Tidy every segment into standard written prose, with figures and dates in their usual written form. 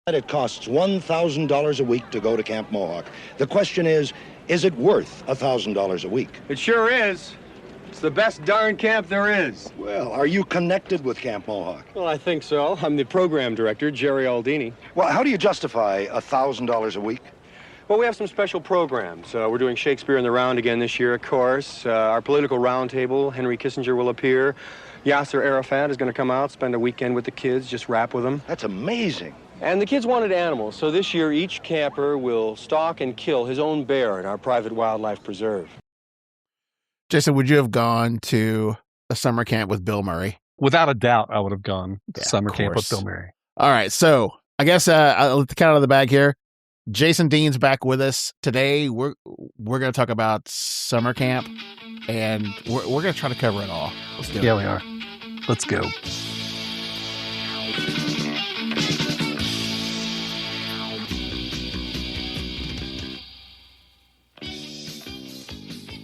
It costs $1,000 a week to go to Camp Mohawk. The question is it worth $1,000 a week? It sure is. It's the best darn camp there is. Well, are you connected with Camp Mohawk? Well, I think so. I'm the program director, Jerry Aldini. Well, how do you justify $1,000 a week? Well, we have some special programs. We're doing Shakespeare in the Round again this year, of course. Our political roundtable, Henry Kissinger will appear. Yasser Arafat is going to come out, spend a weekend with the kids, just rap with them. That's amazing. And the kids wanted animals, so this year each camper will stalk and kill his own bear at our private wildlife preserve. Jason, would you have gone to a summer camp with Bill Murray? Without a doubt, I would have gone to summer camp with course. Bill Murray. All right, so I guess I'll let the cat out of the bag here. Jason Dean's back with us today. We're going to talk about summer camp, and we're going to try to cover it all. Let's do it. Yeah, we are. Let's go.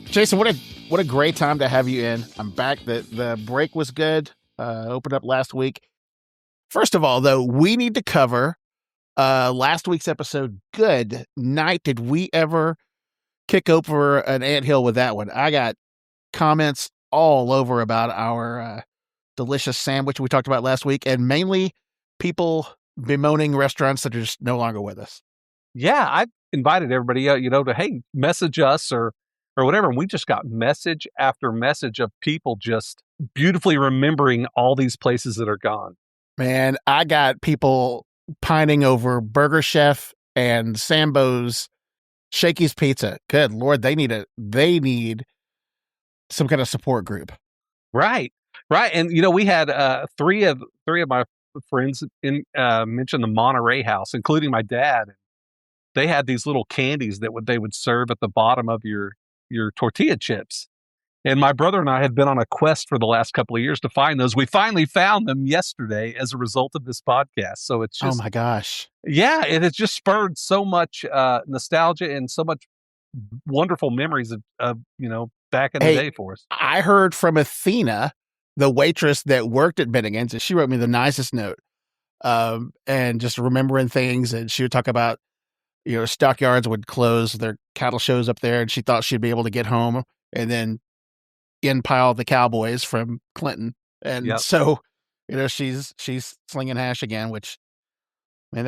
Jason, what a great time to have you in. I'm back. The break was good. Opened up last week. First of all, though, we need to cover last week's episode. Good night. Did we ever kick over an anthill with that one? I got comments all over about our delicious sandwich we talked about last week, and mainly people bemoaning restaurants that are just no longer with us. Yeah, I invited everybody, to, hey, message us or whatever. And we just got message after message of people just beautifully remembering all these places that are gone. Man, I got people pining over Burger Chef and Sambo's Shakey's Pizza. Good Lord, they need some kind of support group. Right. And we had three of my friends mention the Monterey House, including my dad. They had these little candies that they would serve at the bottom of your tortilla chips. And my brother and I have been on a quest for the last couple of years to find those. We finally found them yesterday as a result of this podcast. So it's just, oh my gosh. Yeah, it has just spurred so much nostalgia and so much wonderful memories of back in the day for us. I heard from Athena, the waitress that worked at Bennigan's, and she wrote me the nicest note. And just remembering things, and she would talk about, stockyards would close their cattle shows up there, and she thought she'd be able to get home and then in pile the Cowboys from Clinton. And so, she's slinging hash again, which, man,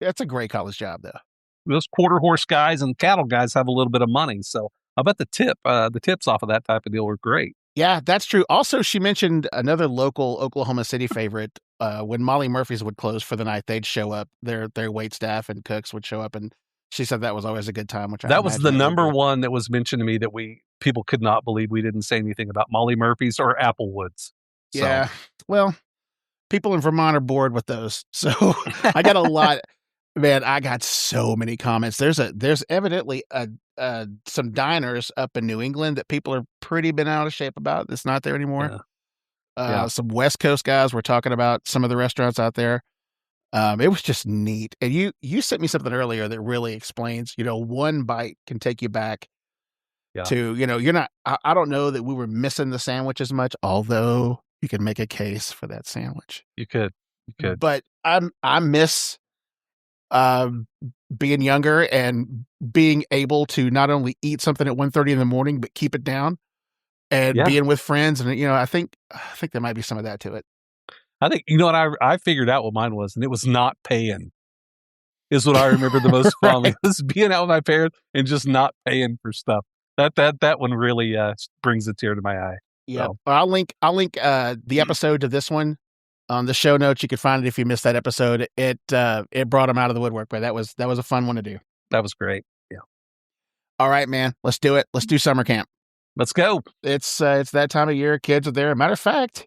that's a great college job though. Those quarter horse guys and cattle guys have a little bit of money. So I bet the tips off of that type of deal were great. Yeah, that's true. Also, she mentioned another local Oklahoma City favorite. When Molly Murphy's would close for the night, they'd show up. Their wait staff and cooks would show up, and she said that was always a good time. That was the number one that was mentioned to me that people could not believe we didn't say anything about Molly Murphy's or Applewoods. So. Yeah, well, people in Vermont are bored with those, so I got a lot. Man, I got so many comments. There's evidently some diners up in New England that people are pretty been out of shape about. It's not there anymore. Yeah. Some West Coast guys were talking about some of the restaurants out there. It was just neat. And you sent me something earlier that really explains, one bite can take you back to, you're not, I don't know that we were missing the sandwich as much, although you can make a case for that sandwich. You could. But I miss being younger and being able to not only eat something at 1:30 in the morning, but keep it down and being with friends. And, I think there might be some of that to it. I think, what I figured out what mine was, and it was not paying is what I remember the most fondly. It was being out with my parents and just not paying for stuff. That one really brings a tear to my eye. Yeah. So. I'll link the episode to this one on the show notes. You can find it if you missed that episode. It brought them out of the woodwork, but that was a fun one to do. That was great. Yeah. All right, man. Let's do it. Let's do summer camp. Let's go. It's that time of year. Kids are there. Matter of fact,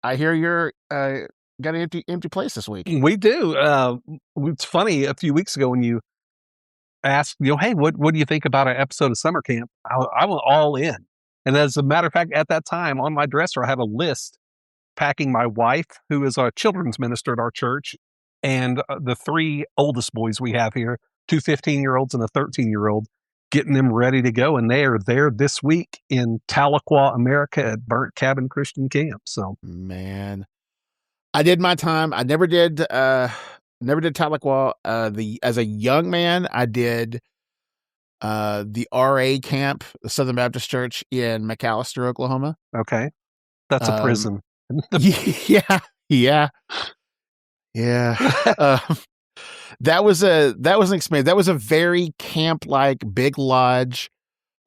I hear you're got an empty place this week. We do. It's funny. A few weeks ago when you asked, hey, what do you think about an episode of summer camp? I went all in. And as a matter of fact, at that time on my dresser, I had a list packing my wife, who is a children's minister at our church, and the three oldest boys we have here, 2 15-year-olds and a 13-year-old, getting them ready to go. And they are there this week in Tahlequah, America at Burnt Cabin Christian Camp. So, man, I did my time. I never did Never did Tahlequah. As a young man, I did the RA camp, the Southern Baptist Church in McAlester, Oklahoma. Okay. That's a prison. Yeah, yeah, yeah. That was an experience. That was a very camp-like, big lodge,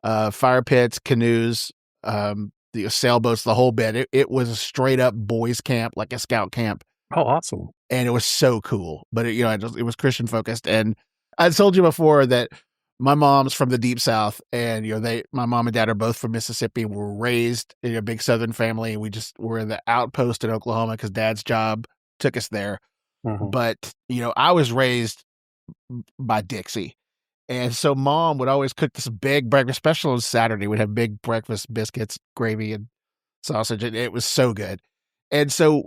fire pits, canoes, the sailboats, the whole bit. It was a straight up boys camp, like a scout camp. Oh, awesome. And it was so cool. But it was Christian focused. And I told you before that my mom's from the deep South, and my mom and dad are both from Mississippi. We were raised in a big Southern family. We just were in the outpost in Oklahoma because dad's job took us there. Mm-hmm. But I was raised by Dixie. And so mom would always cook this big breakfast, especially on Saturday. We'd have big breakfast biscuits, gravy, and sausage. And it was so good. And so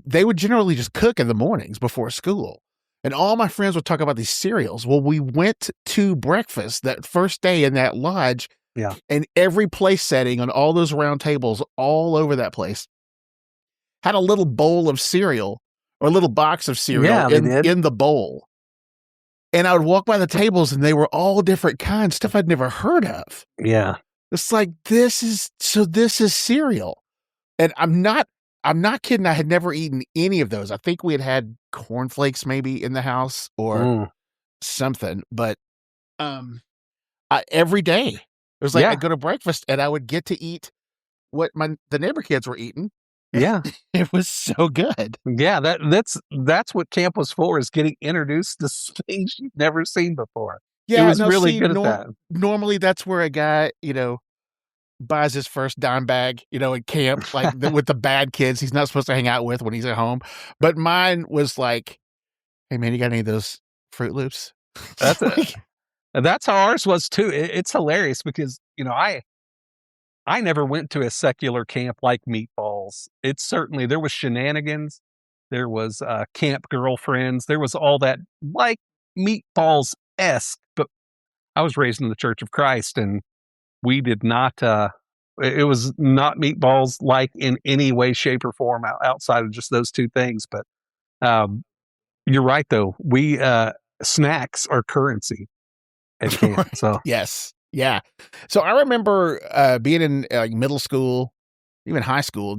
they would generally just cook in the mornings before school. And all my friends would talk about these cereals. Well, we went to breakfast that first day in that lodge. Yeah. And every place setting on all those round tables all over that place had a little bowl of cereal or a little box of cereal in the bowl. And I would walk by the tables and they were all different kinds, stuff I'd never heard of. Yeah. It's like, this is cereal. And I'm not kidding. I had never eaten any of those. I think we had cornflakes maybe in the house or something, but every day it was like I'd go to breakfast and I would get to eat what the neighbor kids were eating. Yeah. It was so good. Yeah, that's what camp was for, is getting introduced to things you've never seen before. Yeah, it was really good at that. Normally that's where a guy, buys his first dime bag, in camp, like with the bad kids he's not supposed to hang out with when he's at home. But mine was like, hey man, you got any of those Fruit Loops? That's how ours was too. It's hilarious because, I never went to a secular camp like Meatballs. There was shenanigans. There was camp girlfriends. There was all that like Meatballs-esque, but I was raised in the Church of Christ and we did not, it was not Meatballs like in any way, shape, or form outside of just those two things. But you're right though. Snacks are currency at camp. So yes. Yeah. So I remember being in middle school, even high school,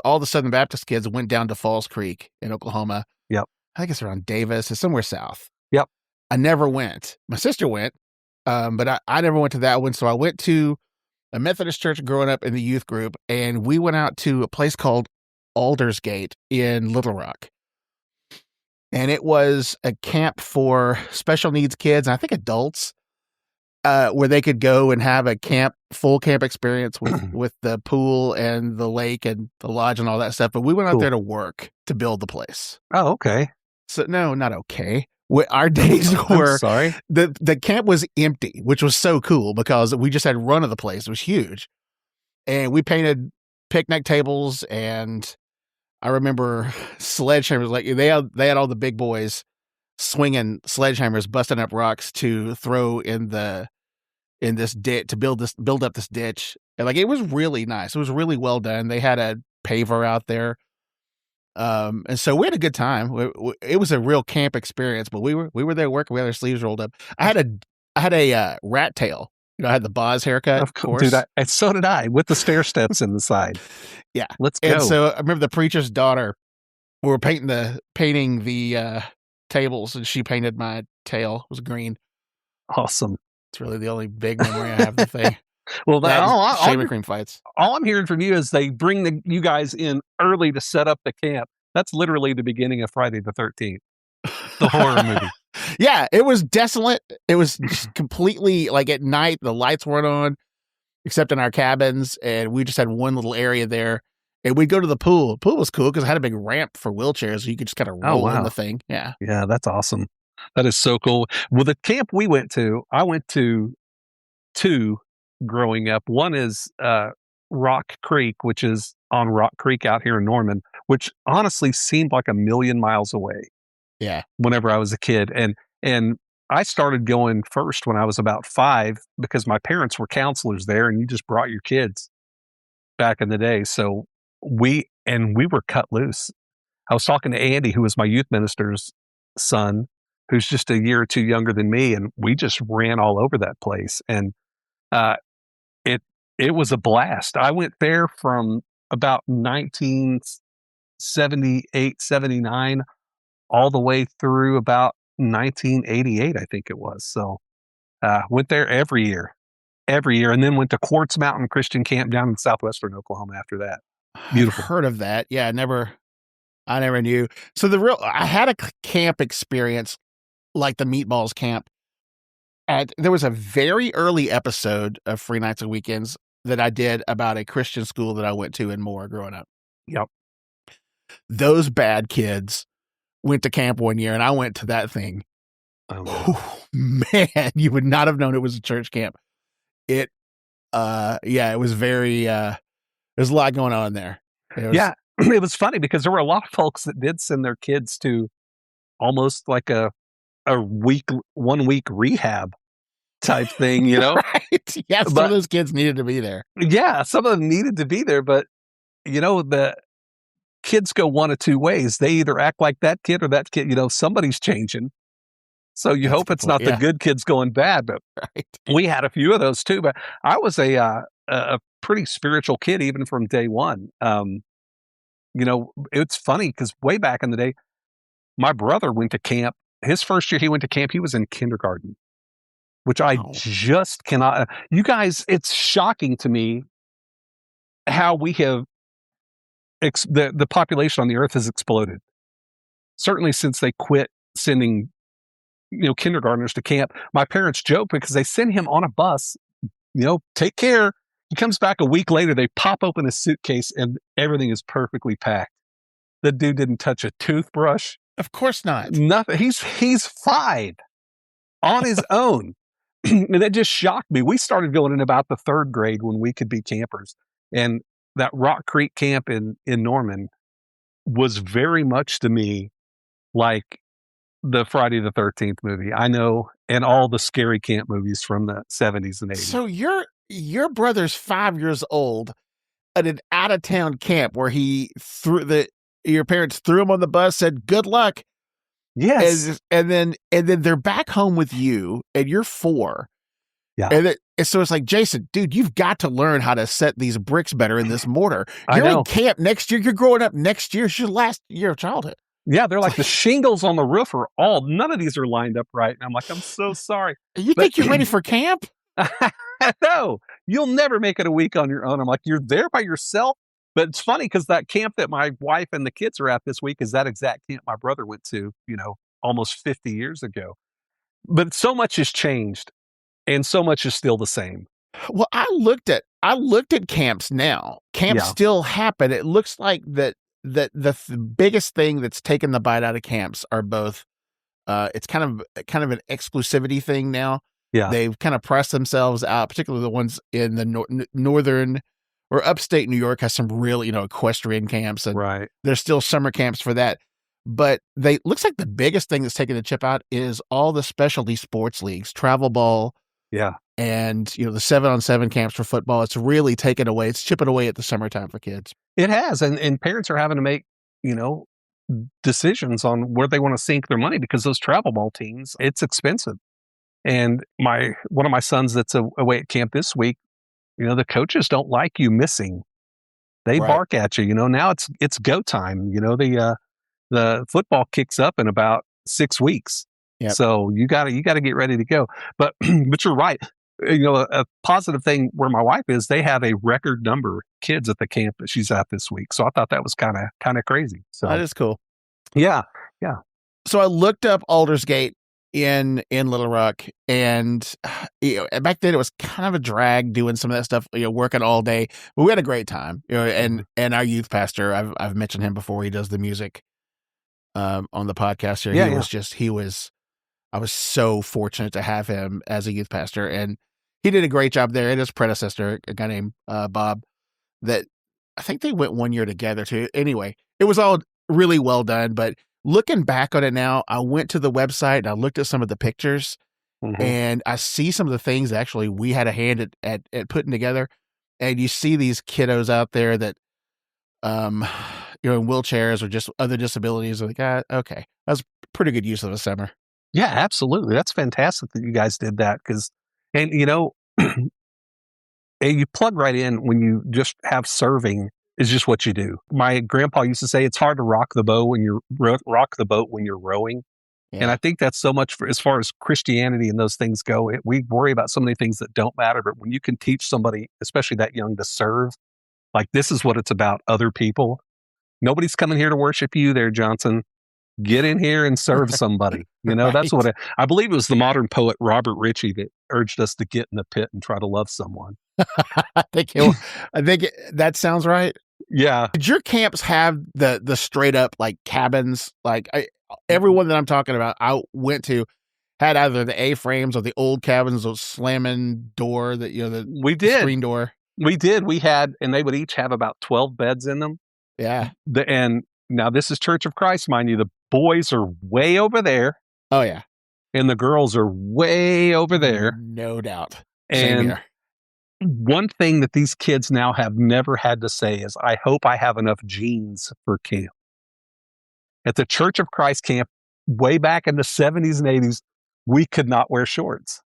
all the Southern Baptist kids went down to Falls Creek in Oklahoma. Yep. I think it's around Davis. It's somewhere south. Yep. I never went. My sister went, but I never went to that one. So I went to a Methodist church growing up in the youth group, and we went out to a place called Aldersgate in Little Rock. And it was a camp for special needs kids, and I think adults. Where they could go and have a full camp experience with the pool and the lake and the lodge and all that stuff. But we went out there to work to build the place. Oh, okay. So no, not okay. Our days were, sorry. The camp was empty, which was so cool because we just had run of the place. It was huge. And we painted picnic tables, and I remember sledgehammers. Like they had all the big boys swinging sledgehammers, busting up rocks to throw in this ditch to build up this ditch. And like, it was really nice. It was really well done. They had a paver out there. And so we had a good time. It was a real camp experience, but we were there working. We had our sleeves rolled up. I had a rat tail. I had the Boz haircut, of course. Dude, and so did I, with the stair steps in the side. Yeah. Let's go. And so I remember the preacher's daughter, we were painting the tables, and she painted my tail. It was green. Awesome. It's really the only big memory I have of the thing. Well, Shave and cream fights. All I'm hearing from you is they bring you guys in early to set up the camp. That's literally the beginning of Friday the 13th, the horror movie. Yeah, it was desolate. It was just completely like at night. The lights weren't on, except in our cabins, and we just had one little area there. And we'd go to the pool. The pool was cool because it had a big ramp for wheelchairs, so you could just kind of roll in the thing. Yeah, yeah, that's awesome. That is so cool. Well, the camp I went to two growing up. One is Rock Creek, which is on Rock Creek out here in Norman, which honestly seemed like a million miles away. Yeah. Whenever I was a kid. And I started going first when I was about 5 because my parents were counselors there, and you just brought your kids back in the day. So we were cut loose. I was talking to Andy, who was my youth minister's son, who's just a year or two younger than me, and we just ran all over that place. And it it was a blast. I went there from about 1978, 79, all the way through about 1988, I think it was. So went there every year, and then went to Quartz Mountain Christian Camp down in southwestern Oklahoma after that. Beautiful. I've heard of that. Yeah, I never knew. So I had a camp experience like the Meatballs camp. And there was a very early episode of Free Nights and Weekends that I did about a Christian school that I went to in Moore growing up. Yep. Those bad kids went to camp one year, and I went to that thing. Oh, man, you would not have known it was a church camp. It was very, there's a lot going on there. It was funny because there were a lot of folks that did send their kids to almost like a 1 week rehab type thing, you know? Right. Yeah, some of those kids needed to be there. Yeah, some of them needed to be there, but you know, the kids go one of two ways. They either act like that kid or that kid, you know, somebody's changing. So you hope it's not the good kids going bad, but we had a few of those too. But I was a pretty spiritual kid even from day one. You know, it's funny because way back in the day, my brother went to camp. His first year he went to camp, he was in kindergarten, which I just cannot. You guys, it's shocking to me how we have the population on the earth has exploded. Certainly since they quit sending, you know, kindergartners to camp. My parents joke because they send him on a bus, you know, take care. He comes back a week later, they pop open his suitcase and everything is perfectly packed. The dude didn't touch a toothbrush. Of course not. Nothing. He's 5 on his own. And that just shocked me. We started going in about the 3rd grade when we could be campers. And that Rock Creek camp in Norman was very much to me like the Friday the 13th movie. I know, and all the scary camp movies from the 70s and 80s. So your brother's 5 years old at an out of town camp where your parents threw him on the bus, said good luck. Yes. And then they're back home with you and you're 4. Yeah. And so it's like, Jason, dude, you've got to learn how to set these bricks better in this mortar. You're in camp next year. You're growing up next year. It's your last year of childhood. Yeah, they're like the shingles on the roof are none of these are lined up right. And I'm like, I'm so sorry. Think you're ready for camp? No, you'll never make it a week on your own. I'm like, you're there by yourself. But it's funny because that camp that my wife and the kids are at this week is that exact camp my brother went to, you know, almost 50 years ago. But so much has changed and so much is still the same. Well, I looked at camps now. Camps still happen. It looks like that the biggest thing that's taken the bite out of camps are both it's kind of an exclusivity thing now. Yeah. They've kind of pressed themselves out, particularly the ones in the northern or upstate New York has some real, you know, equestrian camps, and there's still summer camps for that. But looks like the biggest thing that's taking the chip out is all the specialty sports leagues, travel ball, and you know the 7-on-7 camps for football. It's really taken away. It's chipping away at the summertime for kids. It has, and parents are having to make, you know, decisions on where they want to sink their money because those travel ball teams, it's expensive. And one of my sons that's away at camp this week, you know, the coaches don't like you missing. They bark at you. You know, now it's go time. You know, the football kicks up in about 6 weeks. Yep. So you got to get ready to go. But you're right. You know, a positive thing where my wife is, they have a record number of kids at the camp that she's at this week. So I thought that was kind of crazy. So that is cool. Yeah. So I looked up Aldersgate in Little Rock, and you know, back then it was kind of a drag doing some of that stuff, you know, working all day, but we had a great time, you know, and our youth pastor, I've mentioned him before. He does the music on the podcast here. I was so fortunate to have him as a youth pastor, and he did a great job there. And his predecessor, a guy named Bob, that I think they went 1 year together too. Anyway, it was all really well done, but looking back on it now, I went to the website and I looked at some of the pictures, and I see some of the things actually we had a hand at putting together. And you see these kiddos out there that, you know, in wheelchairs or just other disabilities. Like, okay, I was pretty good use of a summer. Yeah, absolutely. That's fantastic that you guys did that and you know, and you plug right in when you just have serving is just what you do. My grandpa used to say it's hard to rock the boat when you're rowing. And I Yeah. think that's so much for as far as Christianity and those things go. We worry about so many things that don't matter, but when you can teach somebody, especially that young, to serve, like this is what it's about, other people. Nobody's coming here to worship you there, Johnson. Get in here and serve somebody. You know, that's Right. what I believe it was the modern poet Robert Ritchie that urged us to get in the pit and try to love someone. I think that sounds right. Yeah. Did your camps have the straight up like cabins? Like everyone that I'm talking about, I went to had either the A-frames or the old cabins, those slamming door that We the did. screen door. We did. We had, and they would each have about 12 beds in them. Yeah. And now this is Church of Christ, mind you. The boys are way over there. Oh yeah. And the girls are way over there. No doubt. Same And here. one thing that these kids now have never had to say is, I hope I have enough jeans for camp. At the Church of Christ camp, way back in the 70s and 80s, we could not wear shorts.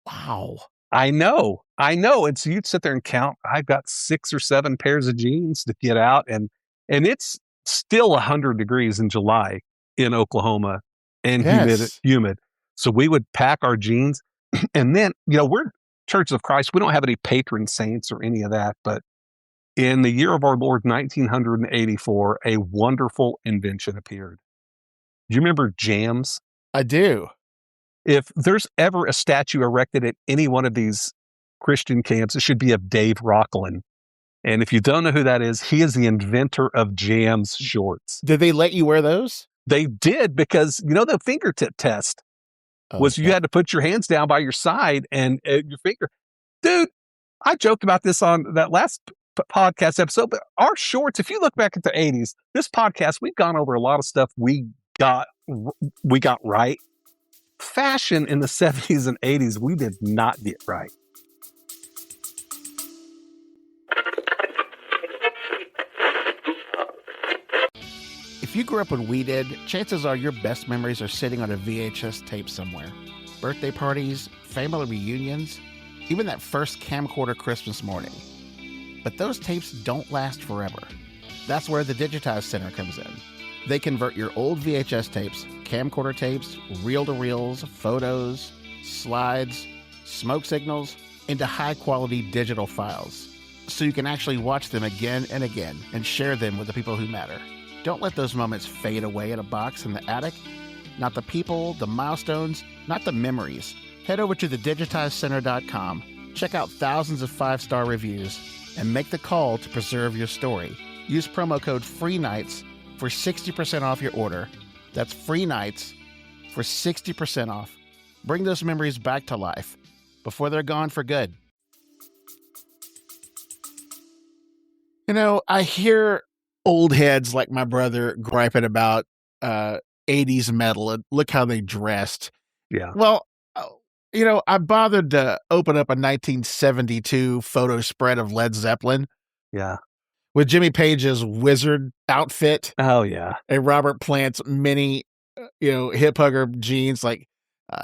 Wow. I know. And so you'd sit there and count, I've got 6 or 7 pairs of jeans to get out. And it's still 100 degrees in July in Oklahoma and Yes. humid. So we would pack our jeans. And then, we're Church of Christ. We don't have any patron saints or any of that. But in the year of our Lord, 1984, a wonderful invention appeared. Do you remember jams? I do. If there's ever a statue erected at any one of these Christian camps, it should be of Dave Rocklin. And if you don't know who that is, he is the inventor of jams shorts. Did they let you wear those? They did because, the fingertip test was you had to put your hands down by your side and your finger. Dude, I joked about this on that last podcast episode, but our shorts, if you look back at the 80s, this podcast, we've gone over a lot of stuff we got right. Fashion in the 70s and 80s, we did not get right. If you grew up when we did, chances are your best memories are sitting on a VHS tape somewhere. Birthday parties, family reunions, even that first camcorder Christmas morning. But those tapes don't last forever. That's where the Digitized Center comes in. They convert your old VHS tapes, camcorder tapes, reel-to-reels, photos, slides, smoke signals into high-quality digital files, so you can actually watch them again and again and share them with the people who matter. Don't let those moments fade away in a box in the attic. Not the people, the milestones, not the memories. Head over to thedigitizedcenter.com, check out thousands of 5-star reviews, and make the call to preserve your story. Use promo code FREENIGHTS for 60% off your order. That's FREENIGHTS for 60% off. Bring those memories back to life before they're gone for good. I hear old heads like my brother griping about 80s metal and look how they dressed. Yeah. Well, I bothered to open up a 1972 photo spread of Led Zeppelin. Yeah. With Jimmy Page's wizard outfit. Oh, yeah. And Robert Plant's mini, hip hugger jeans. Like,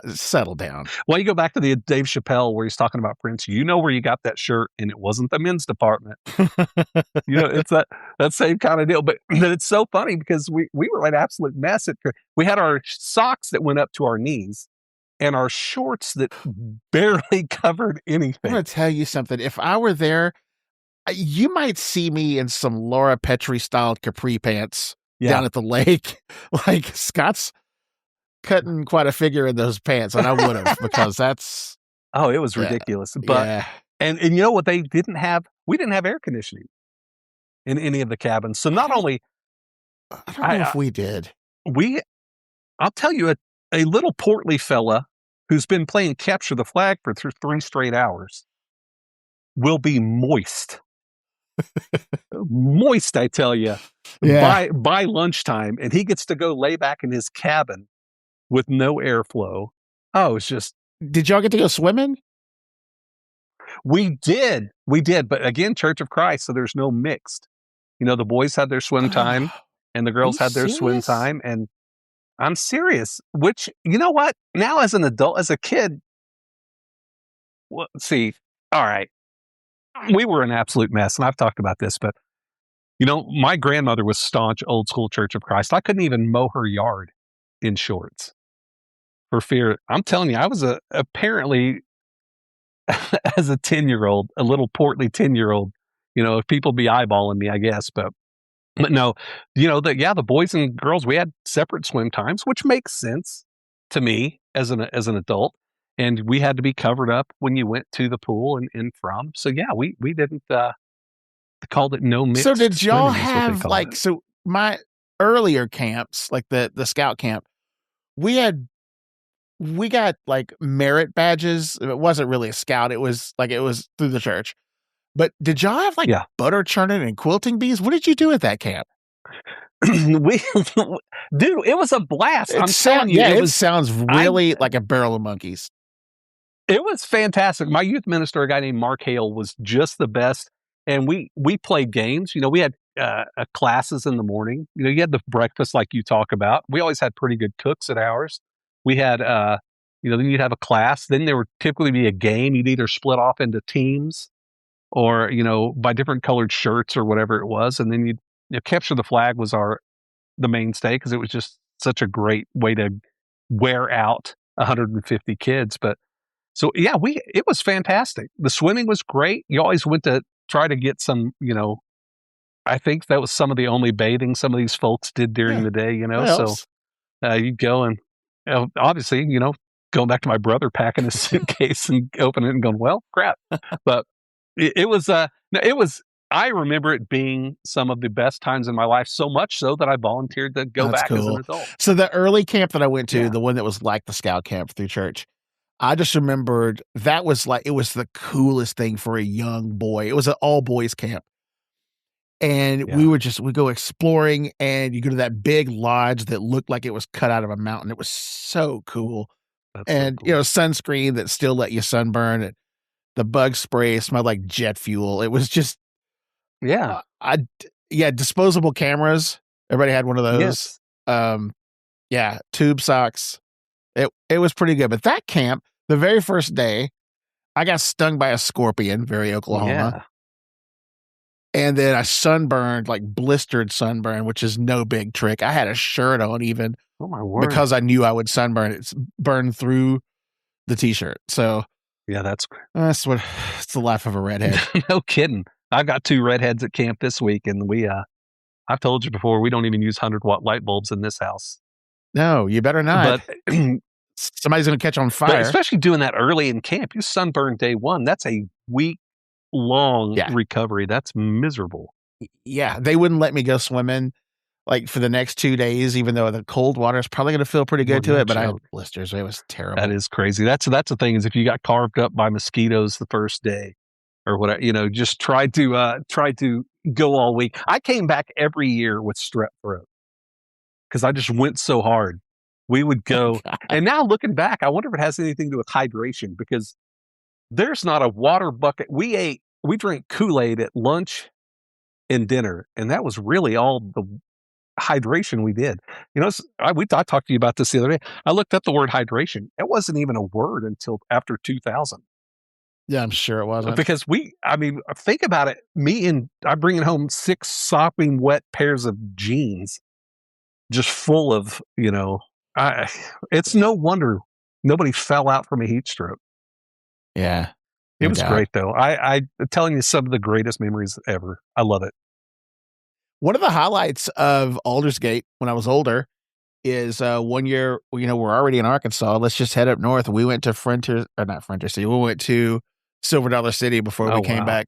settle down. Well, you go back to the Dave Chappelle where he's talking about Prince. You know where you got that shirt, and it wasn't the men's department. It's that same kind of deal. But it's so funny because we were an absolute mess. We had our socks that went up to our knees and our shorts that barely covered anything. I'm going to tell you something. If I were there, you might see me in some Laura Petrie-styled capri pants down at the lake. Like, Scott's cutting quite a figure in those pants, and I would have because that's... Oh, it was ridiculous. But and you know what they didn't have? We didn't have air conditioning in any of the cabins. So not only... I don't know if we did. I'll tell you, a little portly fella who's been playing capture the flag for 3 straight hours will be moist. Moist, I tell you, by lunchtime, and he gets to go lay back in his cabin with no airflow. Oh, it's just... Did y'all get to go swimming? We did, but again, Church of Christ, so there's no mixed. The boys had their swim time, and the girls had their swim time, and I'm serious. Which, you know what? Now as an adult, as a kid, well, see, all right, we were an absolute mess, and I've talked about this, but my grandmother was staunch old school Church of Christ. I couldn't even mow her yard in shorts for fear. I'm telling you, I was apparently as a 10-year-old, a little portly 10-year-old, if people be eyeballing me, I guess, but no, the boys and girls, we had separate swim times, which makes sense to me as an adult. And we had to be covered up when you went to the pool and from. So yeah, we didn't, they called it no mixed So did y'all swimming is what they have called it. so my earlier camps, like the scout camp, we got like merit badges. It wasn't really a scout. It was through the church. But did y'all have like Yeah. butter churning and quilting bees? What did you do at that camp? Dude, it was a blast. I'm telling you, it sounds really like a barrel of monkeys. It was fantastic. My youth minister, a guy named Mark Hale, was just the best. And we played games. We had classes in the morning. You had the breakfast like you talk about. We always had pretty good cooks at ours. We had, then you'd have a class. Then there would typically be a game. You'd either split off into teams or, by different colored shirts or whatever it was. And then capture the flag was the mainstay because it was just such a great way to wear out 150 kids. But so, yeah, it was fantastic. The swimming was great. You always went to try to get some, I think that was some of the only bathing some of these folks did during the day, so you'd go and obviously, going back to my brother packing his suitcase and opening it and going, well, crap. But it was, I remember it being some of the best times in my life, so much so that I volunteered to go back as an adult. So the early camp that I went to, the one that was like the scout camp through church, I just remembered that was it was the coolest thing for a young boy. It was an all boys camp. And we go exploring, and you go to that big lodge that looked like it was cut out of a mountain. It was so cool. And, sunscreen that still let you sunburn, and the bug spray smelled like jet fuel. It was just, disposable cameras. Everybody had one of those. Yes. Tube socks. It was pretty good. But that camp, the very first day, I got stung by a scorpion, very Oklahoma. Yeah. And then I sunburned, like blistered sunburn, which is no big trick. I had a shirt on even because I knew I would sunburn. It's burned through the t-shirt. So yeah, it's the life of a redhead. No kidding. I've got 2 redheads at camp this week, and I've told you before, we don't even use 100-watt light bulbs in this house. No, you better not. But somebody's going to catch on fire. But especially doing that early in camp, you sunburn day 1. That's a week-long recovery. That's miserable. Yeah, they wouldn't let me go swimming like for the next 2 days, even though the cold water is probably going to feel pretty good to it. But I had blisters. It was terrible. That is crazy. That's the thing is if you got carved up by mosquitoes the first day or whatever, just try to go all week. I came back every year with strep throat because I just went so hard. We would go, and now looking back, I wonder if it has anything to do with hydration because there's not a water bucket. We drank Kool-Aid at lunch and dinner, and that was really all the hydration we did. I talked to you about this the other day. I looked up the word hydration. It wasn't even a word until after 2000. Yeah, I'm sure it wasn't. Because think about it. I'm bringing home 6 sopping wet pairs of jeans just full of, it's no wonder nobody fell out from a heat stroke. Yeah. It was great though. I'm telling you some of the greatest memories ever. I love it. One of the highlights of Aldersgate when I was older is one year, we're already in Arkansas. Let's just head up north. We went to We went to Silver Dollar City before we came back.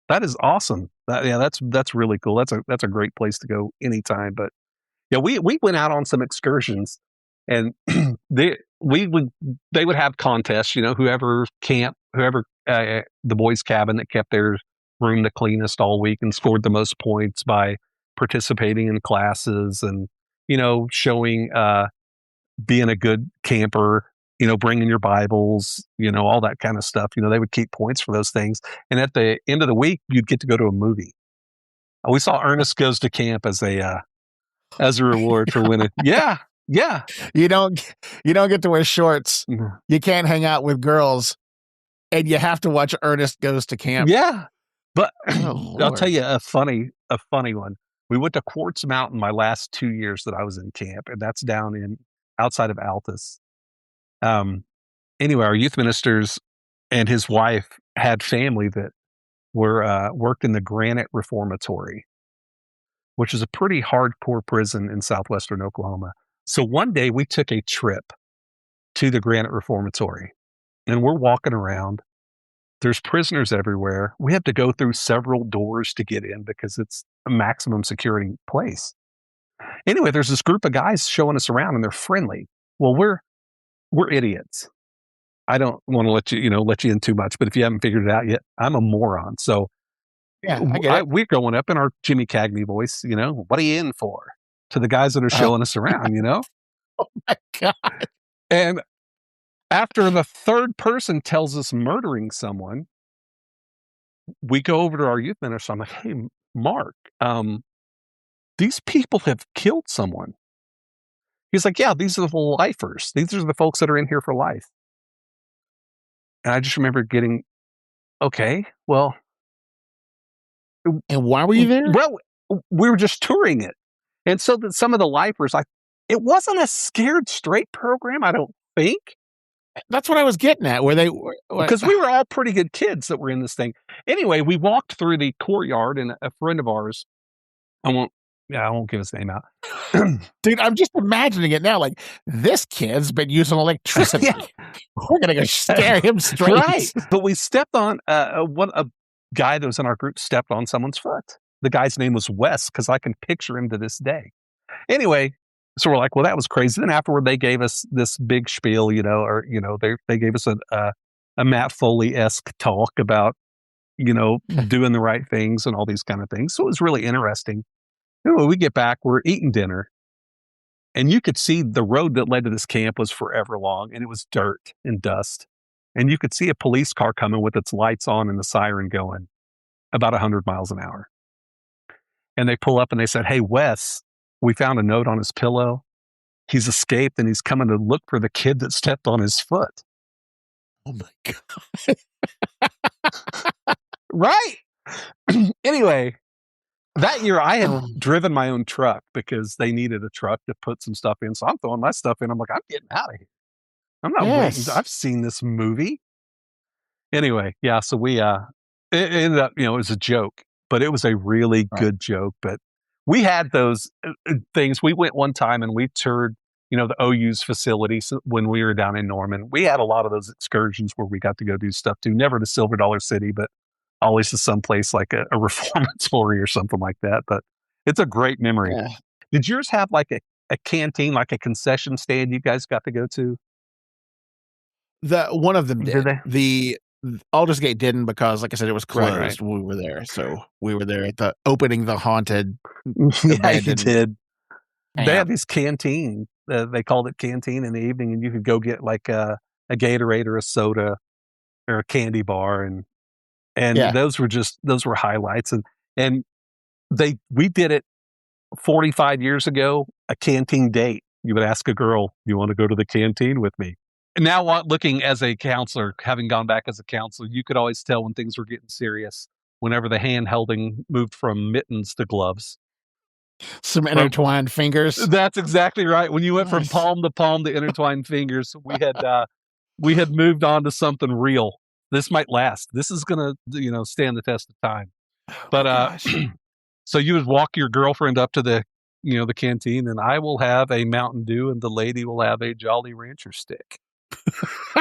That is awesome. That's really cool. That's a great place to go anytime. But yeah, we went out on some excursions, and they would have contests. Whoever the boys' cabin that kept their room the cleanest all week and scored the most points by participating in classes and showing being a good camper. Bringing your Bibles, all that kind of stuff. They would keep points for those things. And at the end of the week, you'd get to go to a movie. We saw Ernest Goes to Camp as a reward for winning. Yeah. Yeah. You don't get to wear shorts. Mhm. You can't hang out with girls, and you have to watch Ernest Goes to Camp. Yeah. But Oh, I'll tell Lord. you a funny one. We went to Quartz Mountain my last 2 years that I was in camp, and that's down in outside of Altus. Anyway, our youth ministers and his wife had family that were worked in the Granite Reformatory, which is a pretty hardcore prison in southwestern Oklahoma. So one day we took a trip to the Granite Reformatory, and we're walking around. There's prisoners everywhere. We have to go through several doors to get in because it's a maximum security place. Anyway, there's this group of guys showing us around, and they're friendly. Well, we're idiots. I don't want to let you in too much, but if you haven't figured it out yet, I'm a moron. So Yeah, I get it. we're going up in our Jimmy Cagney voice, what are you in for? To the guys that are showing us around, Oh my God. And after the third person tells us murdering someone, we go over to our youth minister. I'm like, hey, Mark, these people have killed someone. He's like, yeah, these are the lifers. These are the folks that are in here for life. And I just remember getting, okay, well. And why were you there? Well, we were just touring it. And so that some of the lifers, it wasn't a scared straight program, I don't think. That's what I was getting at. Where they Because we were all pretty good kids that were in this thing. Anyway, we walked through the courtyard, and a friend of ours, I won't give his name out. Dude, I'm just imagining it now. Like, this kid's been using electricity. Yeah. We're gonna go scare him straight. Right. But we stepped on a guy that was in our group stepped on someone's foot. The guy's name was Wes, because I can picture him to this day. Anyway, so we're like, well, that was crazy. Then afterward, they gave us this big spiel, they gave us a Matt Foley-esque talk about, doing the right things and all these kind of things. So it was really interesting. Anyway, we get back, we're eating dinner, and you could see the road that led to this camp was forever long, and it was dirt and dust. And you could see a police car coming with its lights on and the siren going about 100 miles an hour. And they pull up and they said, hey, Wes, we found a note on his pillow. He's escaped, and he's coming to look for the kid that stepped on his foot. Oh my God. Right. Anyway, that year I had driven my own truck because they needed a truck to put some stuff in. So I'm throwing my stuff in. I'm like, I'm getting out of here. I'm not waiting. I've seen this movie. Anyway, yeah. So we it ended up, it was a joke, but it was a really good joke. But we had those things. We went one time and we toured, the OU's facilities when we were down in Norman. We had a lot of those excursions where we got to go do stuff too. Never to Silver Dollar City, but always to someplace like a reformatory or something like that. But it's a great memory. Yeah. Did yours have like a canteen, like a concession stand you guys got to go to? One of them did. Did they? The Aldersgate didn't, because, like I said, it was closed right. when we were there. So we were there at the opening the haunted. Yeah, you did. They had these canteen. They called it canteen in the evening, and you could go get like a Gatorade or a soda or a candy bar, and those were highlights. And we did it 45 years ago, a canteen date. You would ask a girl, you want to go to the canteen with me? And now looking as a counselor, having gone back as a counselor, you could always tell when things were getting serious whenever the hand holding moved from mittens to gloves. Some intertwined fingers. That's exactly right. When you went from palm to palm to intertwined fingers, we had moved on to something real. This might last. This is going to, stand the test of time. But so you would walk your girlfriend up to the canteen, and I will have a Mountain Dew, and the lady will have a Jolly Rancher stick.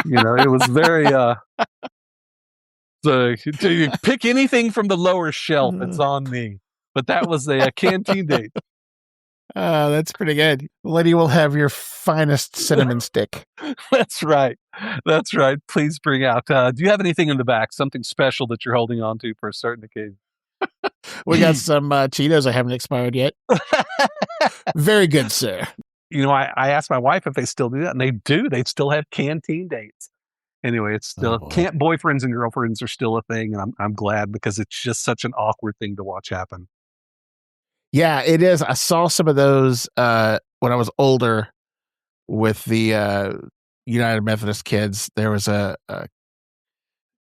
It was very. So you pick anything from the lower shelf, it's on me. But that was a canteen date. That's pretty good. Lady will have your finest cinnamon stick. That's right. That's right. Please bring out. Do you have anything in the back? Something special that you're holding on to for a certain occasion? We got some Cheetos that haven't expired yet. Very good, sir. I asked my wife if they still do that, and they do. They still have canteen dates. Anyway, it's still camp boyfriends and girlfriends are still a thing, and I'm glad, because it's just such an awkward thing to watch happen. Yeah, it is. I saw some of those when I was older. with the United Methodist kids. There was a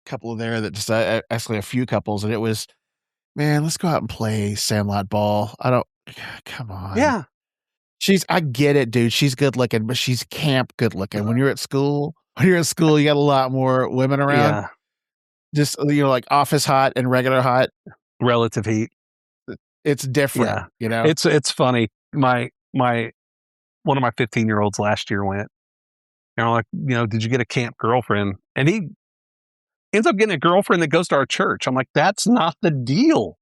couple there that just actually a few couples, and it was, man, let's go out and play sandlot ball. I don't, come on. Yeah. I get it, dude. She's good looking, but she's camp good looking. When you're in school, you got a lot more women around. Yeah. Just, like office hot and regular hot. Relative heat. It's different, Yeah. It's funny. My one of my 15-year-olds last year went, and I'm like, did you get a camp girlfriend? And he ends up getting a girlfriend that goes to our church. I'm like, that's not the deal.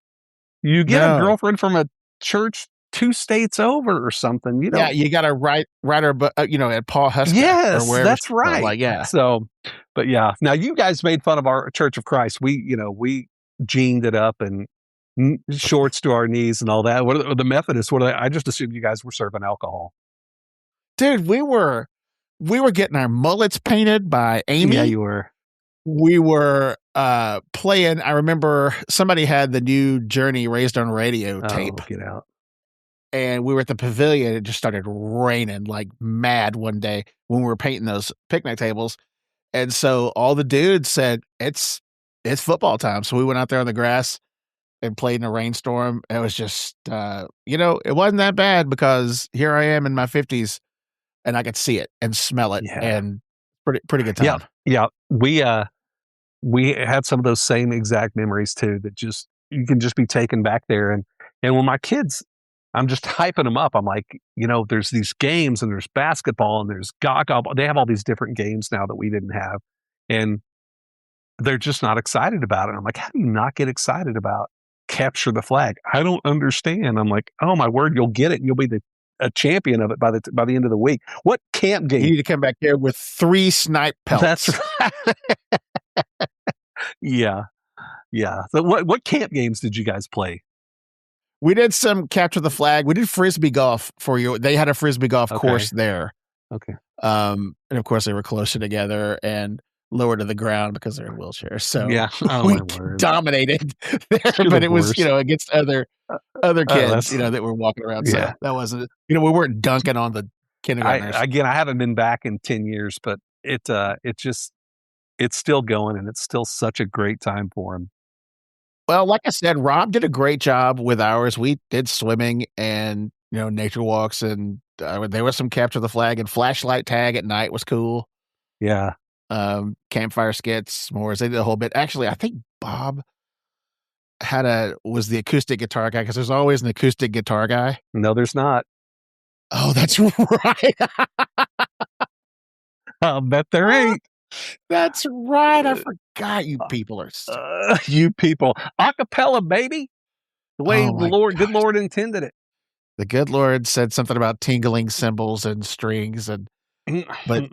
You get a girlfriend from a church 2 states over or something. Yeah, you got to write her, but at Paul Husker. Yes, or wherever. That's right. Like, yeah. So, but yeah. Now you guys made fun of our Church of Christ. We jeaned it up and shorts to our knees and all that. What are the Methodists? I just assumed you guys were serving alcohol. Dude, we were getting our mullets painted by Amy. Yeah, you were. We were playing. I remember somebody had the new Journey Raised on Radio tape. Get out. And we were at the pavilion. It just started raining like mad one day when we were painting those picnic tables. And so all the dudes said, it's football time. So we went out there on the grass and played in a rainstorm. It was just, it wasn't that bad because here I am in my 50s and I could see it and smell it. Yeah. And pretty good time. Yeah. We had some of those same exact memories too, that just, you can just be taken back there. And when my kids, I'm just hyping them up. I'm like, there's these games and there's basketball and there's gaga. They have all these different games now that we didn't have. And they're just not excited about it. I'm like, how do you not get excited about capture the flag? I don't understand. I'm like, oh my word, you'll get it. And you'll be a champion of it by the end of the week. What camp game? You need to come back here with 3 snipe pelts. That's right. Yeah. So what camp games did you guys play? We did some capture the flag. We did frisbee golf for you. They had a frisbee golf course there. Okay. And of course they were closer together and lower to the ground because they're in wheelchairs. So yeah, we dominated there, but it was, against other kids, that were walking around. So that wasn't, we weren't dunking on the kindergartners. I haven't been back in 10 years, but it's still going and it's still such a great time for them. Well, like I said, Rob did a great job with ours. We did swimming and, nature walks, and there was some capture the flag and flashlight tag at night was cool. Yeah. Campfire skits, s'mores. They did a whole bit. Actually, I think Bob was the acoustic guitar guy because there's always an acoustic guitar guy. No, there's not. Oh, that's right. I'll bet there ain't. That's right. I forgot you people are you people. Acapella, baby. The way the good Lord intended it. The good Lord said something about tingling cymbals and strings but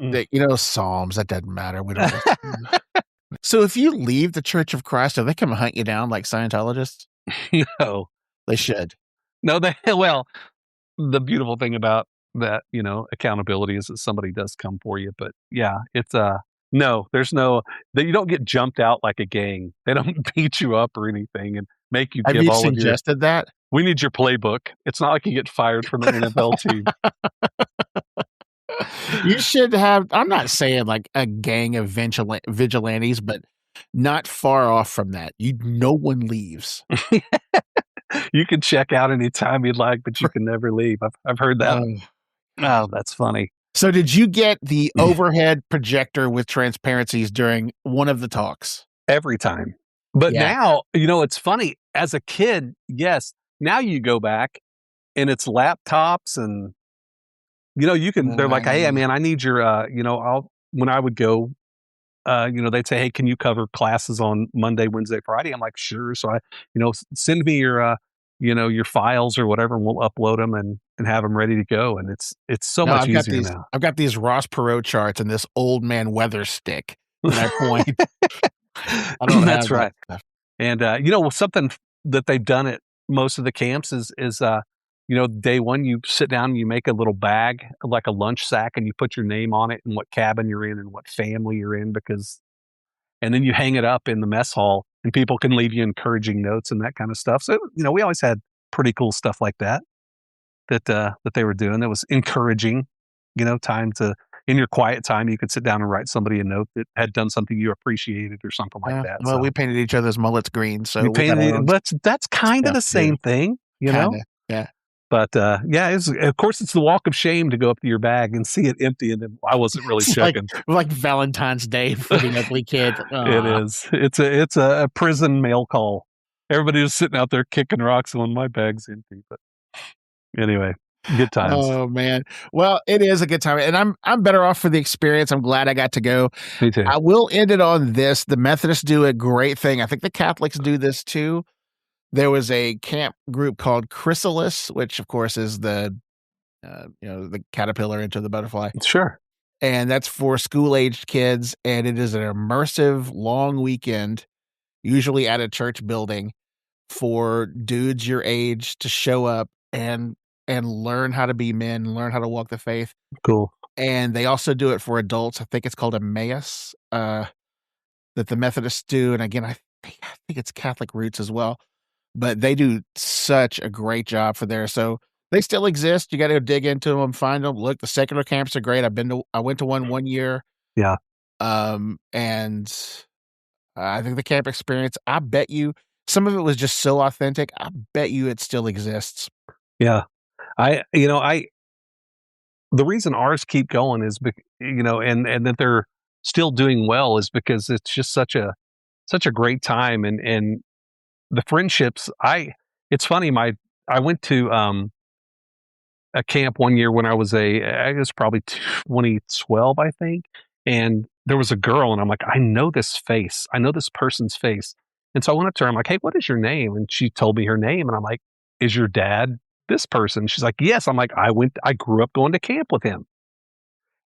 psalms, that doesn't matter. We don't. So if you leave the Church of Christ, are they come hunt you down like Scientologists? No. They should. No, the beautiful thing about that, accountability is that somebody does come for you. But yeah, it's no, there's no, that you don't get jumped out like a gang. They don't beat you up or anything and make you give all of your. Have you suggested that? We need your playbook. It's not like you get fired from the NFL team. You should have, I'm not saying like a gang of vigilantes, but not far off from that. No one leaves. You can check out anytime you'd like, but you can never leave. I've heard that. Oh, that's funny. So did you get the overhead projector with transparencies during one of the talks? Every time. But now, it's funny. As a kid, yes. Now you go back and it's laptops and, you can, they're like, hey, man, I need your, when I would go, they'd say, hey, can you cover classes on Monday, Wednesday, Friday? I'm like, sure. So I, send me your files or whatever, and we'll upload them and have them ready to go. And it's so much easier now. I've got these Ross Perot charts and this old man weather stick. And I point. I don't That's right. That. And, something that they've done at most of the camps is day one, you sit down and you make a little bag, like a lunch sack, and you put your name on it and what cabin you're in and what family you're in, and then you hang it up in the mess hall and people can leave you encouraging notes and that kind of stuff. So, we always had pretty cool stuff like that they were doing that was encouraging. time to, in your quiet time, you could sit down and write somebody a note that had done something you appreciated or something like that. Well, So we painted each other's mullets green, so you we got painted our it, own but that's kind of stuff the to do. same thing, Kinda, yeah. But yeah, of course, it's the walk of shame to go up to your bag and see it empty, and then I wasn't really It's checking. like Valentine's Day for the ugly kids. It is. It's a prison mail call. Everybody was sitting out there kicking rocks when my bag's empty. But anyway, good times. Oh man. Well, it is a good time, and I'm better off for the experience. I'm glad I got to go. Me too. I will end it on this. The Methodists do a great thing. I think the Catholics do this too. There was a camp group called Chrysalis, which of course is the the caterpillar into the butterfly. Sure. And that's for school-aged kids, and it is an immersive long weekend, usually at a church building, for dudes your age to show up and learn how to be men, learn how to walk the faith. Cool. And they also do it for adults. I think it's called Emmaus, that the Methodists do. And again, I think it's Catholic roots as well. But they do such a great job for there. So they still exist. You got to go dig into them, find them. Look, the secular camps are great. I went to one year. Yeah. And I think the camp experience, I bet you some of it was just so authentic. I bet you it still exists. Yeah. The reason ours keep going is, and that they're still doing well is because it's just such a great time, and the friendships. It's funny. I went to a camp one year when I was probably 2012, I think, and there was a girl, and I'm like, I know this face. I know this person's face. And so I went up to her. I'm like, hey, what is your name? And she told me her name, and I'm like, is your dad this person? She's like, yes. I'm like, I grew up going to camp with him.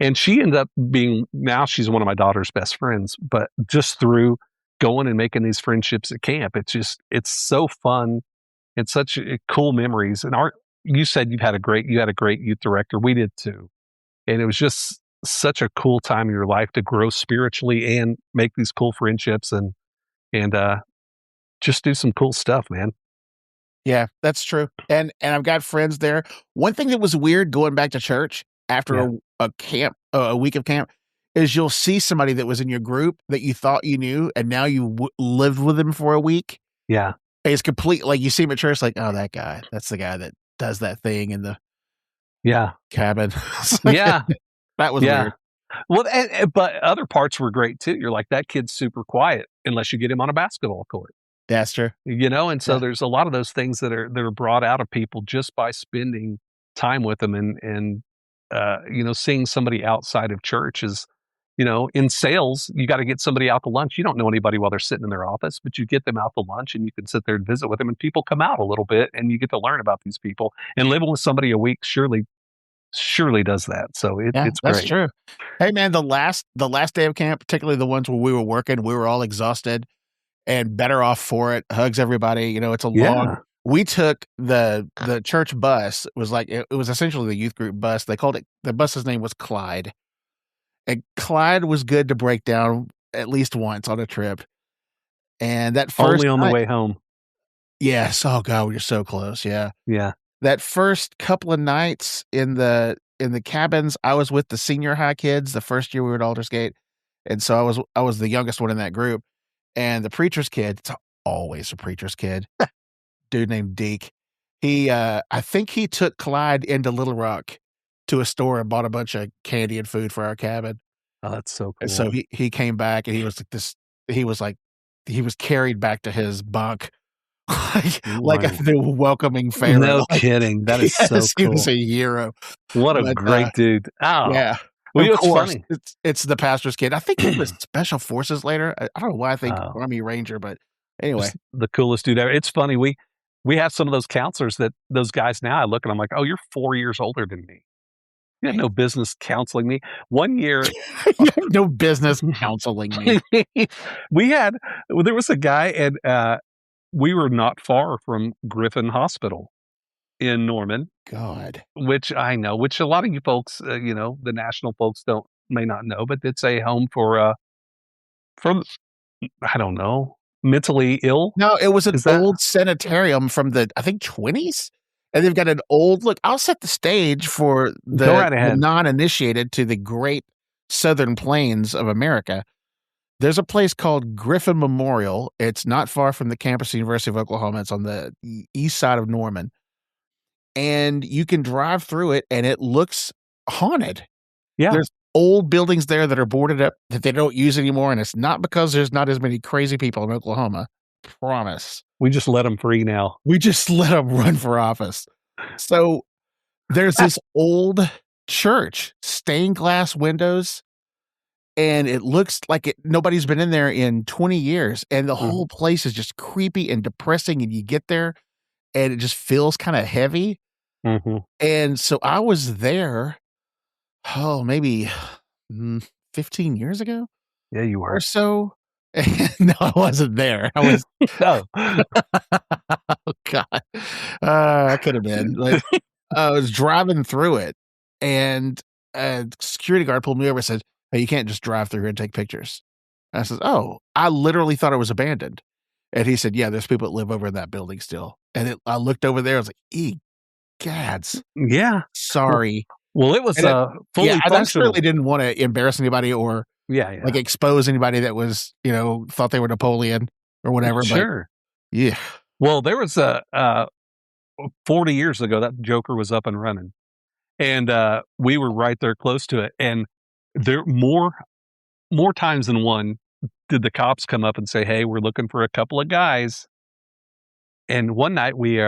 And she ended up now she's one of my daughter's best friends, but just through going and making these friendships at camp, it's so fun and such cool memories. And you said you had a great youth director. We did too. And it was just such a cool time in your life to grow spiritually and make these cool friendships and just do some cool stuff, man. Yeah, that's true. And I've got friends there. One thing that was weird going back to church after a camp, a week of camp, is you'll see somebody that was in your group that you thought you knew, and now you lived with them for a week. Yeah. It's complete. Like you see him at church, like, oh, that guy, that's the guy that does that thing in the cabin. Yeah. That was weird. Well, but other parts were great too. You're like, that kid's super quiet unless you get him on a basketball court. That's true. And so there's a lot of those things that are brought out of people just by spending time with them and seeing somebody outside of church is, in sales, you got to get somebody out to lunch. You don't know anybody while they're sitting in their office, but you get them out to lunch and you can sit there and visit with them, and people come out a little bit and you get to learn about these people. And living with somebody a week surely does that. So it's great. That's true. Hey man, the last day of camp, particularly the ones where we were working, we were all exhausted and better off for it. Hugs everybody. It's a long. We took the church bus. It was like it was essentially the youth group bus. They called it, the bus's name was Clyde, and Clyde was good to break down at least once on a trip. And that first only on the way home. Yes. Oh God, we were so close. Yeah. Yeah. That first couple of nights in the cabins, I was with the senior high kids. The first year we were at Aldersgate, and so I was the youngest one in that group. And the preacher's kid, it's always a preacher's kid, dude named Deke. He, I think he took Clyde into Little Rock to a store and bought a bunch of candy and food for our cabin. Oh, that's so cool. And so he came back and he was carried back to his bunk. like the welcoming pharaoh. No kidding. That is so cool. He was a hero. What a great dude. Oh. Yeah. Well, of course, funny. It's the pastor's kid. I think he was Special Forces later. I don't know why I think Army Ranger, but anyway. Just the coolest dude ever. It's funny. We have some of those counselors that those guys now I look and I'm like, oh, you're 4 years older than me. You had no business counseling me. One year. You have no business counseling me. There was a guy and we were not far from Griffin Hospital in Norman. God. Which I know, which a lot of you folks, the national folks may not know, but it's a home for I don't know, mentally ill. No, it was an old sanitarium from the, I think, 20s. And they've got an old look. I'll set the stage for Go the, right the ahead. non-initiated to the great southern plains of America. There's a place called Griffin Memorial. It's not far from the campus of the University of Oklahoma. It's on the east side of Norman. And you can drive through it, and it looks haunted. Yeah. There's old buildings there that are boarded up that they don't use anymore, and it's not because there's not as many crazy people in Oklahoma. Promise. We just let them free now. We just let them run for office. So there's this old church, stained glass windows, and it looks like nobody's been in there in 20 years, and the whole place is just creepy and depressing, and you get there, and it just feels kind of heavy. Mm-hmm. And so I was there, maybe 15 years ago Yeah, you or were. so. No, I wasn't there. I was, Oh. oh God, I could have been. Like, I was driving through it, and a security guard pulled me over and said, "Hey, you can't just drive through here and take pictures." And I said, "Oh, I literally thought it was abandoned." And he said, "Yeah, there's people that live over in that building still." And I looked over there. I was like, "Gads, Yeah. sorry." Well, it was And fully I functional. certainly didn't want to embarrass anybody or Yeah. like expose anybody that was, thought they were Napoleon or whatever. Sure. But yeah. Well, there was 40 years ago that Joker was up and running, and we were right there close to it. And there more times than one did the cops come up and say, "Hey, we're looking for a couple of guys." And one night we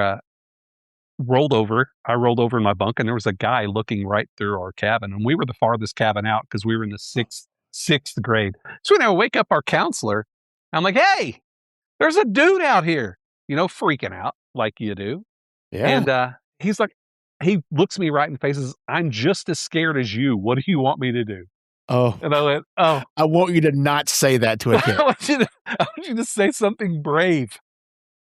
rolled over. I rolled over in my bunk, and there was a guy looking right through our cabin, and we were the farthest cabin out because we were in the sixth grade. So when I wake up our counselor, I'm like, "Hey, there's a dude out here," freaking out like you do. Yeah. And he's like, he looks me right in the face and says, "I'm just as scared as you. What do you want me to do?" Oh, And I went, "Oh, I want you to not say that to a kid. I want you to say something brave."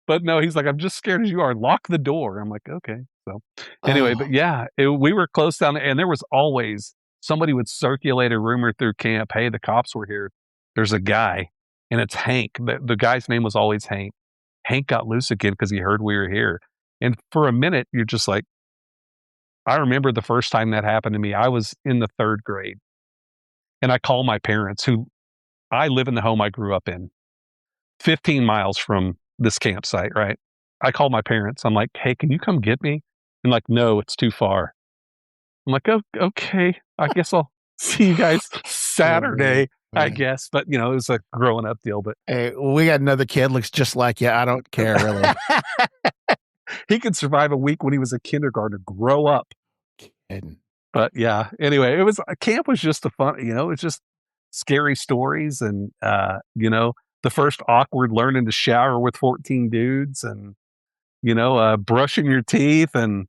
But no, he's like, "I'm just scared as you are. Lock the door." I'm like, "Okay." So anyway, Oh. but yeah, we were close down there, and there was always somebody would circulate a rumor through camp. "Hey, the cops were here. There's a guy, and it's Hank." The guy's name was always Hank. Hank got loose again because he heard we were here. And for a minute, you're just like, I remember the first time that happened to me. I was in the 3rd grade, and I call my parents, who I live in the home I grew up in, 15 miles from this campsite, right? I called my parents. I'm like, "Hey, can you come get me?" And like, "No, it's too far." I'm like, "Oh, okay. I guess I'll see you guys Saturday, I guess." But, it was a growing up deal. But Hey, we got another kid looks just like you. I don't care really. he could survive a week when he was a kindergartner, grow up. And But yeah, anyway, camp was just it's just scary stories, and the first awkward learning to shower with 14 dudes, and brushing your teeth, and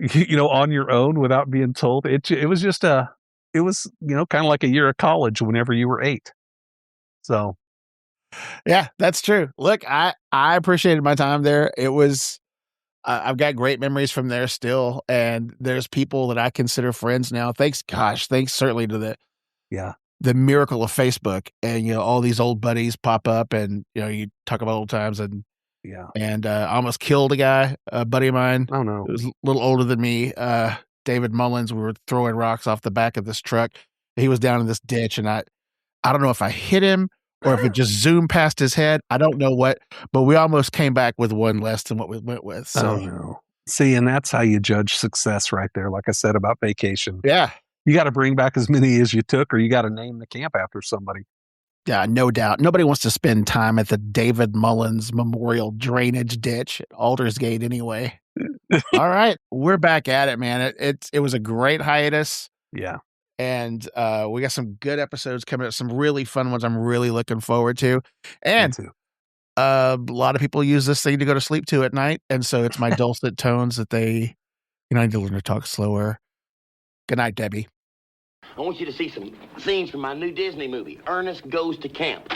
on your own without being told. It was just kind of like a year of college whenever you were 8. So yeah, that's true. Look, I appreciated my time there. It was I've got great memories from there still, and there's people that I consider friends now. Thanks certainly to yeah, the miracle of Facebook, and all these old buddies pop up, and you talk about old times, and yeah. I almost killed a guy, a buddy of mine. Oh no. It was a little older than me, David Mullins. We were throwing rocks off the back of this truck. He was down in this ditch, and I don't know if I hit him or if it just zoomed past his head. I don't know what, but we almost came back with one less than what we went with. So Oh no. See, and that's how you judge success right there. Like I said about vacation. yeah. You got to bring back as many as you took, or you got to name the camp after somebody. Yeah, no doubt. Nobody wants to spend time at the David Mullins Memorial Drainage Ditch at Aldersgate anyway. All right, we're back at it, man. It was a great hiatus, Yeah. and we got some good episodes coming up, some really fun ones I'm really looking forward to. And Me too. a lot of people use this thing to go to sleep to at night, and so it's my dulcet tones that they, I need to learn to talk slower. Good night, Debbie. I want you to see some scenes from my new Disney movie, Ernest Goes to Camp.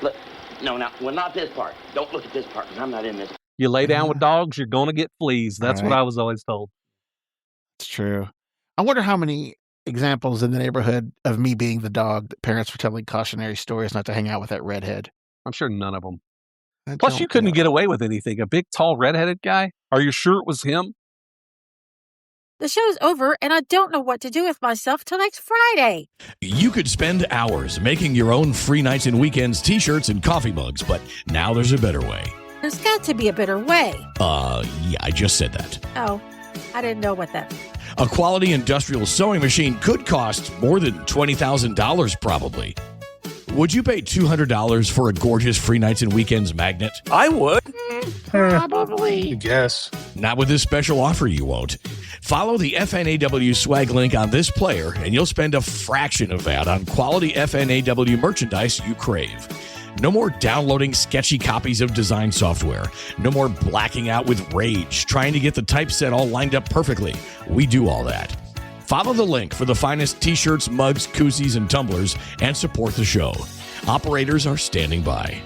Look, not this part. Don't look at this part, because I'm not in this. You lay down with dogs, you're going to get fleas. That's what Right. I was always told. It's true. I wonder how many examples in the neighborhood of me being the dog that parents were telling cautionary stories not to hang out with that redhead. I'm sure none of them. Plus, you couldn't get away with anything. A big, tall, redheaded guy? Are you sure it was him? The show's over, and I don't know what to do with myself till next Friday. You could spend hours making your own free nights and weekends t-shirts and coffee mugs, but now there's a better way. There's got to be a better way. Yeah, I just said that. Oh, I didn't know what that meant. A quality industrial sewing machine could cost more than $20,000 probably. Would you pay $200 for a gorgeous free nights and weekends magnet? I would. Probably. I guess. Not with this special offer, you won't. Follow the FNAW swag link on this player, and you'll spend a fraction of that on quality FNAW merchandise you crave. No more downloading sketchy copies of design software. No more blacking out with rage, trying to get the typeset all lined up perfectly. We do all that. Follow the link for the finest t-shirts, mugs, koozies, and tumblers, and support the show. Operators are standing by.